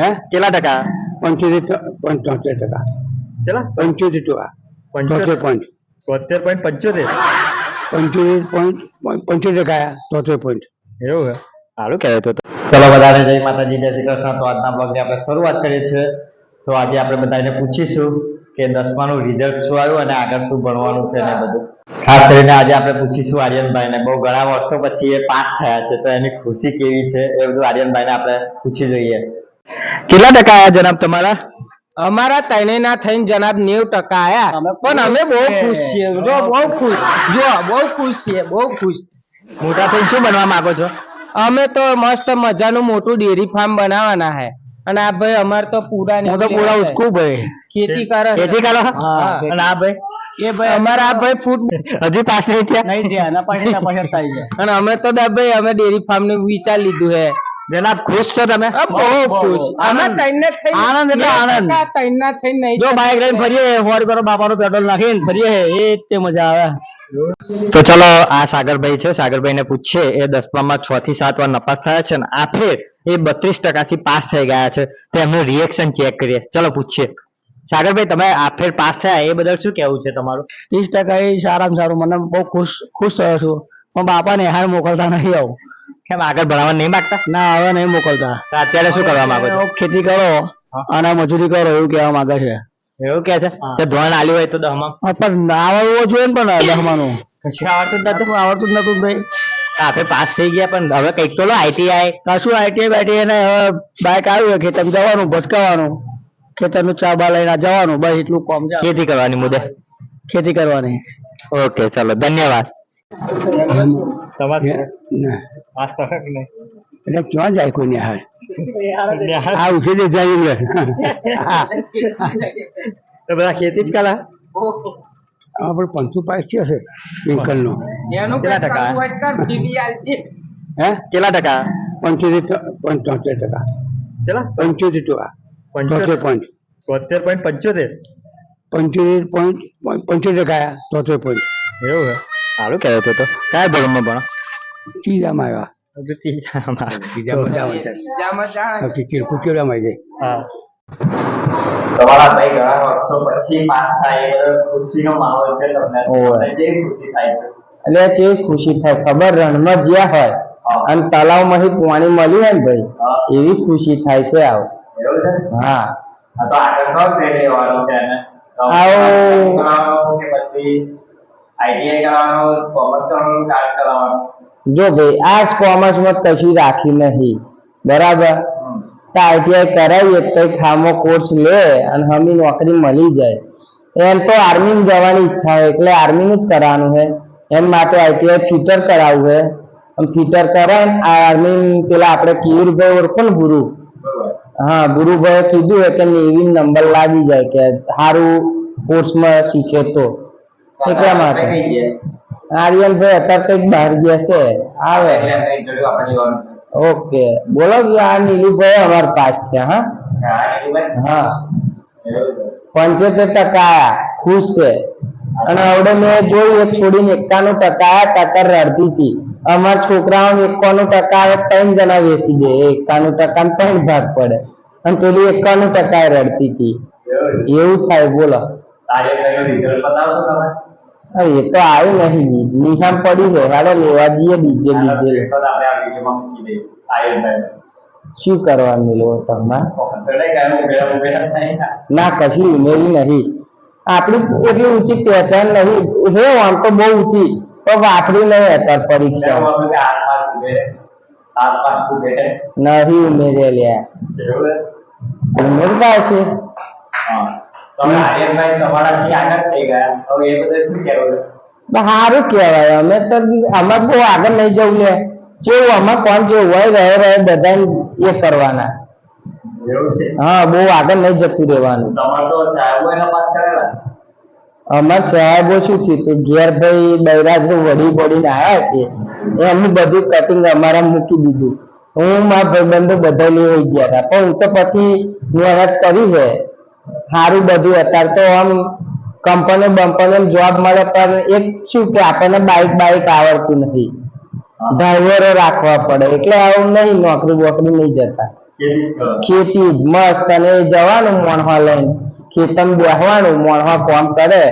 હે કેટલા ટકા? 75%. કેટલા? 75%. 75 72.75. 75.75%. એવું છે, સારું કહેવાય. તો ચલો બધાને જય માતાજી, જય શ્રી કૃષ્ણ. તો આજના બ્લોગની આપણે શરૂઆત કરીએ છીએ. તો આજે આપણે બધાને પૂછીશું કે 10માનું રિઝલ્ટ શું આવ્યું અને આગળ શું ભણવાનું છે ને બધું. ખાસ કરીને આજે આપણે પૂછીશું આર્યનભાઈને, બહુ ઘણા વર્ષો પછી એ પાસ થયા છે તો એની ખુશી કેવી છે એ બધું આર્યનભાઈને આપણે પૂછી જોઈએ. કેટલા ટકા આવ્યા જનાબ તમારા? અમારા ત્રણેયના થઈને જનાબ 90% આયા, પણ અમે બહુ ખુશ છીએ. જો બહુ ખુશ, જો બહુ ખુશ છીએ, બહુ ખુશ. મોટા થઈને શું બનવા માંગો છો? અમે તો મસ્ત મજાનું મોટું ડેરી ફાર્મ બનાવવાના હે. અને આ ભાઈ અમાર તો પૂરા ઉચકું ભાઈ ખેતી કરે. ખેતી કરો? હા. અને આ ભાઈ? એ ભાઈ અમારા આ ભાઈ ફૂટ હજી પાસ નહીં થયા? નહીં થયા, ના પાછી થાય છે. અને અમે તો ભાઈ અમે ડેરી ફાર્મ નું વિચાર લીધું હે. જનાબ ખુશ છો તમે? બહુ ખુશ. અમે તઈને થઈ આનંદ એટલે આનંદ. તઈના થઈ નહીં. જો બાઈક લઈને ફરીએ, 100 રૂપિયા બાપાનું પેટ્રોલ નાખીને ફરીએ, એ તે મજા આવે. તો ચલો આ સાગરભાઈ છે, સાગરભાઈને પૂછીએ. એ 10મામાં 6 થી 7 વાર નપાસ થયા છે ને આ ફેર એ 32% થી પાસ થઈ ગયા છે. તો એમનું રિએક્શન ચેક કરીએ. ચલો પૂછીએ. સાગરભાઈ, તમે આ ફેર પાસ થયા એ બદલ શું કહેવું છે તમારું? 30% એ સારામાં સારું. મને બહુ ખુશ થયો છું, પણ બાપાને હાર મોકલતા નહીં આવું. કેમ આગળ ભણવા નહીં માંગતા? ના, હવે નહીં મોકલતા. તો અત્યારે શું કરવા માંગો છો? ખેતી કરો અને મજૂરી કરો એવું કહેવા માંગે છે. એવું કે છે કે ધોરણ આલ્યું હોય તો 10માં? પણ આવડવું જોઈએ ને, પણ 10માનું કશું આવડતું જ નતું. આવડતું જ નતું ભાઈ. આપણે પાસ થઈ ગયા, પણ હવે કંઈક તો લો. આઈટીઆઈ કશું આઈટીઆઈ ને હવે બાઈક આવ્યું ખેતરમાં જવાનું, ભટકાવાનું, ખેતરનું ચા બા લઈને જવાનું, બસ એટલું કામ છે. ખેતી કરવાની મુદ્દે ખેતી કરવાની. ઓકે, ચલો ધન્યવાદ. એટલે ક્યાં જાય કોઈ નિહાળ? આ ઉઠી જાય. તો બધા ખેતી જ કરા. આપણે 505 હશે વિંકલ નું. કેટલા ટકા? હે કેટલા ટકા? 75%. કેટલા? 75%. 72.75. 75.75% આયા. 73 એવું છે, સારું કહેવાય. તો કયા ધોરણમાં ભણો? ત્રીજામાં આવ્યા. ત્રીજામાં. તમારા ભાઈ ઘણા વર્ષો પછી પાસ થાય એ ખુશીનો માહોલ છે તમને? કેવી ખુશી થાય છે? એટલે કેવી ખુશી થાય ખબર? રણમાં જ્યાં હોય અને તલાવમાંથી પાણી મળ્યું હોય ને ભાઈ, એવી ખુશી થાય છે. આવ એવું છે? હા. તો આગળ કયો ગ્રેડ લેવાનો છે એને? કે પછી આઈટીઆઈ કરવાનો, કોમર્સ કરવાનું, આર્ટ્સ કરવાનું? જો ભાઈ આર્ટ્સ કોમર્સમાં કશું રાખ્યું નહીં, બરાબર? તો આઈટીઆઈ કરાવીએ તો ખામો કોર્સ લે અને હમી નોકરી મળી જાય. એમ તો આર્મી જવાની ઈચ્છા હોય એટલે આર્મીનું જ કરવાનું છે. એમ માટે આઈટીઆઈ ફિટર કરાવવું છે. ફિટર કરાય ને આર્મી પેલા આપણે કિયુરભાઈ ઓળખો ને, ગુરુ? હા, ગુરુભાઈએ કીધું હોય કે નેવી નંબર લાગી જાય કે સારું કોર્સમાં શીખે તો. એટલા માટે આર્યનભાઈ અત્યારે કઈક બહાર ગયા છે, આવે. ઓકે, બોલો. આ નીલુભાઈ અમાર પાસ થયા. હા, 75% આયા, ખુશ છે. અને આવડે મેં જોયું એક છોડીને 91% આયા. ટક્કર રડતી હતી. અમાર છોકરાઓ 91% આવે, 3 જણા વેચી દે. 91% 3 ભાગ પડે અને પેલી 91% રડતી હતી. એવું થાય, બોલો. એ તો આવ્યું નહીં, નિશાન પડી છે. હાડો લેવા જઈએ બીજે. શું કરવાનું લો તમે? ના, કશું ઉમેરી નહીં. આપડી એટલી ઊંચી પહેચાન નહીં હે. આમ તો બહુ ઊંચી, પણ વાપરી નહીં અત્યારે પરીક્ષા. નહીં ઉમેરે લ્યા, ઉમેરતા છે. સારું કેવાય. અમે તો અમારે બહુ આગળ નહીં જવું લે. જેવું અમારે કોણ જેવું હોય રહે બધા એ કરવાના. હા, બહુ આગળ નહીં જતું રહેવાનું. અમારે સાહેબો શું છે કે ઘેર ભાઈ બૈરાજ વળી પડીને આવ્યા છે, એમનું બધું કટિંગ અમારા મૂકી દીધું. હું મારા ભાઈબંધો બધા લઈ ગયા હતા, પણ હું તો પછી મહેનત કરી છે સારું બધું. અત્યારે તો આમ કંપની જોબ મળે, પણ એક શું કે આપણને બાઈક આવડતું નથી, ડ્રાઈવરો રાખવા પડે, એટલે આવું નહીં, નોકરી બોકરી નહીં જતા. ખેતી જ કરો ખેતી જ મસ્ત અને જવાનું મોણવા લઈને ખેતરમાં બેસવાનું મોણવા કામ કરે